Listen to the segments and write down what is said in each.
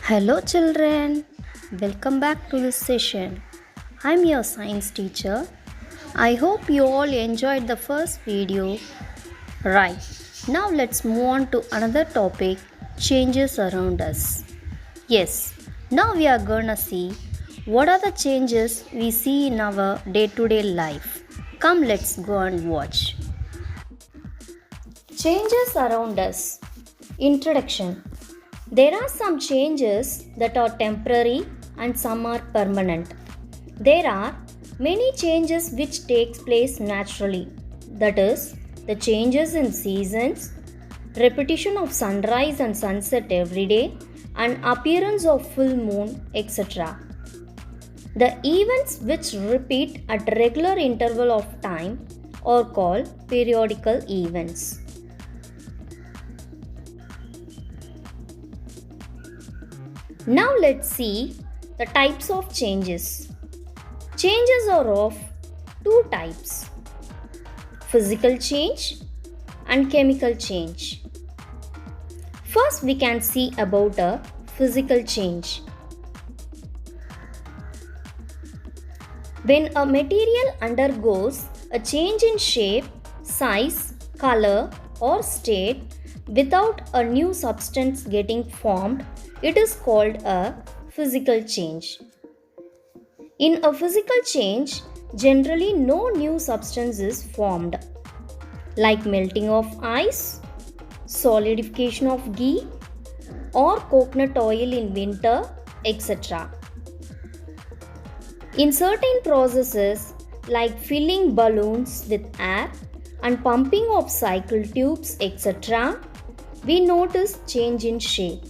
Hello, children. Welcome back to this session. I'm your science teacher. I hope you all enjoyed the first video. Right, now let's move on to another topic, changes around us. Yes, now we are gonna see what are the changes we see in our day to day life. Come, let's go and watch. Changes around us. Introduction. There are some changes that are temporary and some are permanent. There are many changes which takes place naturally. That is, the changes in seasons, repetition of sunrise and sunset every day, and appearance of full moon, etc. The events which repeat at regular interval of time are called periodical events. Now let's see the types of changes. Changes are of two types, physical change and chemical change. First we can see about a physical change. When a material undergoes a change in shape, size, color or state without a new substance getting formed, it is called a physical change. In a physical change, generally no new substance is formed, like melting of ice, solidification of ghee, or coconut oil in winter, etc. In certain processes, like filling balloons with air and pumping of cycle tubes, etc., we notice change in shape.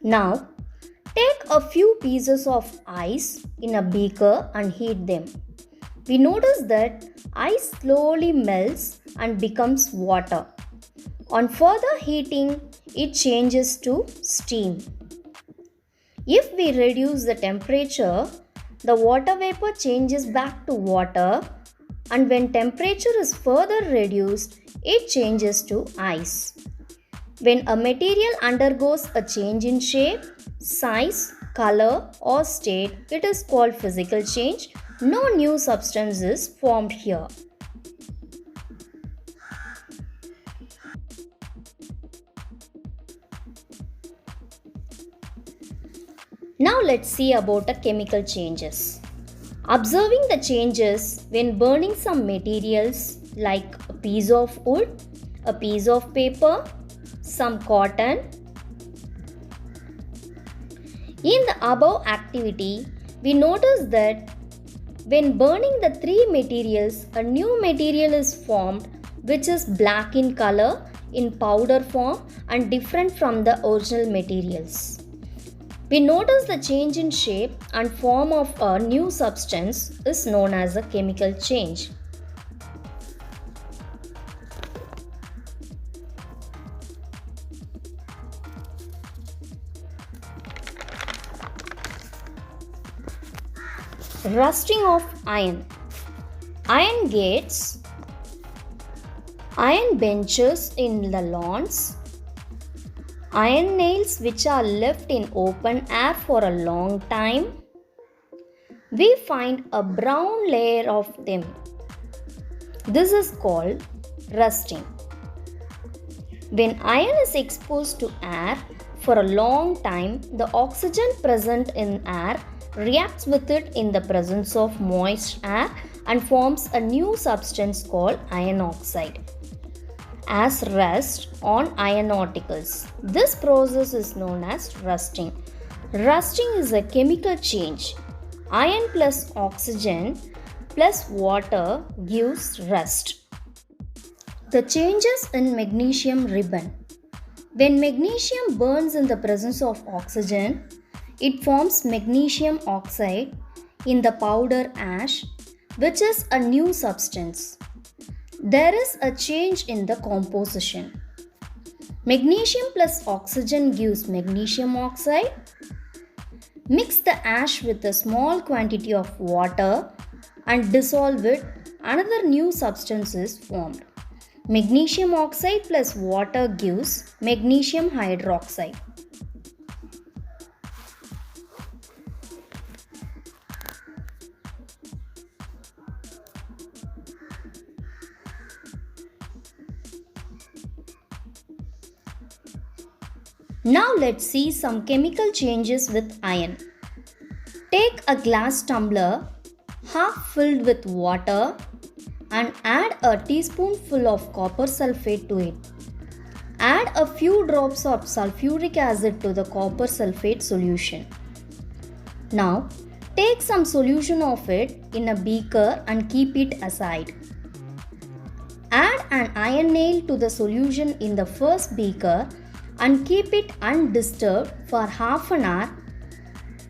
Now, take a few pieces of ice in a beaker and heat them. We notice that ice slowly melts and becomes water. On further heating, it changes to steam. If we reduce the temperature, the water vapor changes back to water, and when temperature is further reduced, it changes to ice. When a material undergoes a change in shape, size, color or state, it is called physical change. No new substance is formed here. Now let's see about the chemical changes. Observing the changes when burning some materials like a piece of wood, a piece of paper, some cotton. In the above activity, we notice that when burning the three materials, a new material is formed which is black in color, in powder form and different from the original materials. We notice the change in shape and form of a new substance is known as a chemical change. Rusting of iron. Iron gates, iron benches in the lawns, iron nails which are left in open air for a long time. We find a brown layer of them. This is called rusting. When iron is exposed to air for a long time, the oxygen present in air reacts with it in the presence of moist air and forms a new substance called iron oxide as rust on iron particles. This process is known as rusting. Rusting is a chemical change. Iron plus oxygen plus water gives rust. The changes in magnesium ribbon. When magnesium burns in the presence of oxygen, it forms magnesium oxide in the powder ash, which is a new substance. there is a change in the composition. Magnesium plus oxygen gives magnesium oxide. Mix the ash with a small quantity of water and dissolve it. Another new substance is formed. Magnesium oxide plus water gives magnesium hydroxide. Now let's see some chemical changes with iron. Take a glass tumbler half filled with water and add a teaspoonful of copper sulfate to it. Add a few drops of sulfuric acid to the copper sulfate solution. Now take some solution of it in a beaker and keep it aside. Add an iron nail to the solution in the first beaker and keep it undisturbed for half an hour.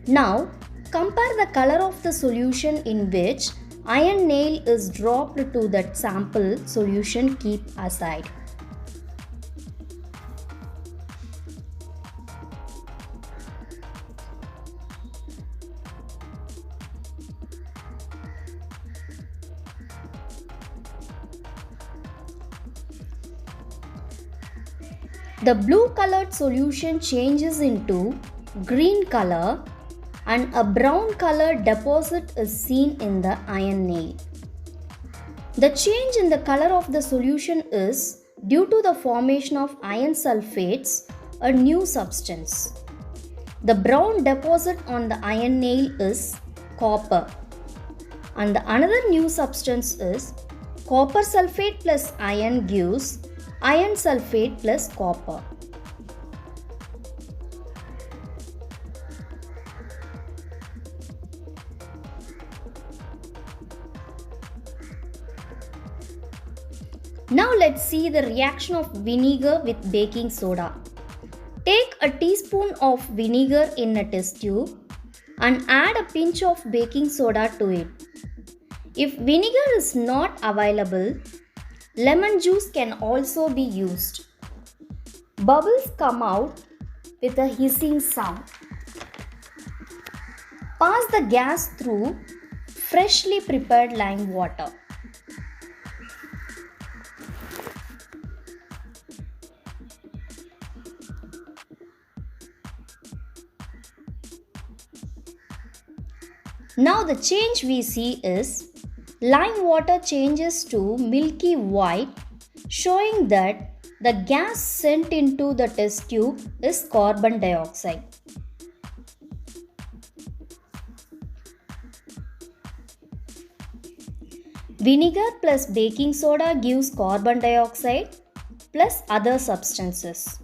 Now compare the color of the solution in which iron nail is dropped to that sample solution keep aside. The blue colored solution changes into green color and a brown color deposit is seen in the iron nail. The change in the color of the solution is due to the formation of iron sulfates, a new substance. The brown deposit on the iron nail is copper, and the another new substance is copper sulfate plus iron gives iron sulfate plus copper. Now let's see the reaction of vinegar with baking soda. Take a teaspoon of vinegar in a test tube and add a pinch of baking soda to it. If vinegar is not available, lemon juice can also be used. Bubbles come out with a hissing sound. Pass the gas through freshly prepared lime water. Now the change we see is lime water changes to milky white, showing that the gas sent into the test tube is carbon dioxide. Vinegar plus baking soda gives carbon dioxide plus other substances.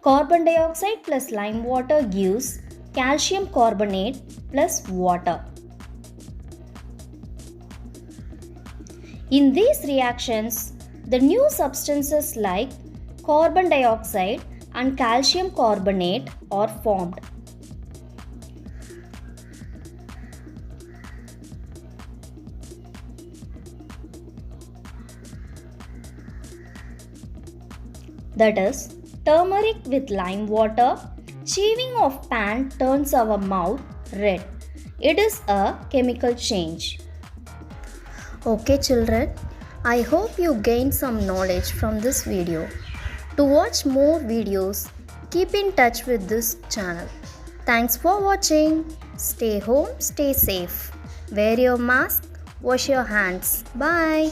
Carbon dioxide plus lime water gives calcium carbonate plus water. In these reactions, the new substances like carbon dioxide and calcium carbonate are formed. That is, turmeric with lime water, chewing of pan turns our mouth red. It is a chemical change. Okay children, I hope you gained some knowledge from this video. To watch more videos, keep in touch with this channel. Thanks for watching. Stay home, stay safe. Wear your mask, wash your hands. Bye.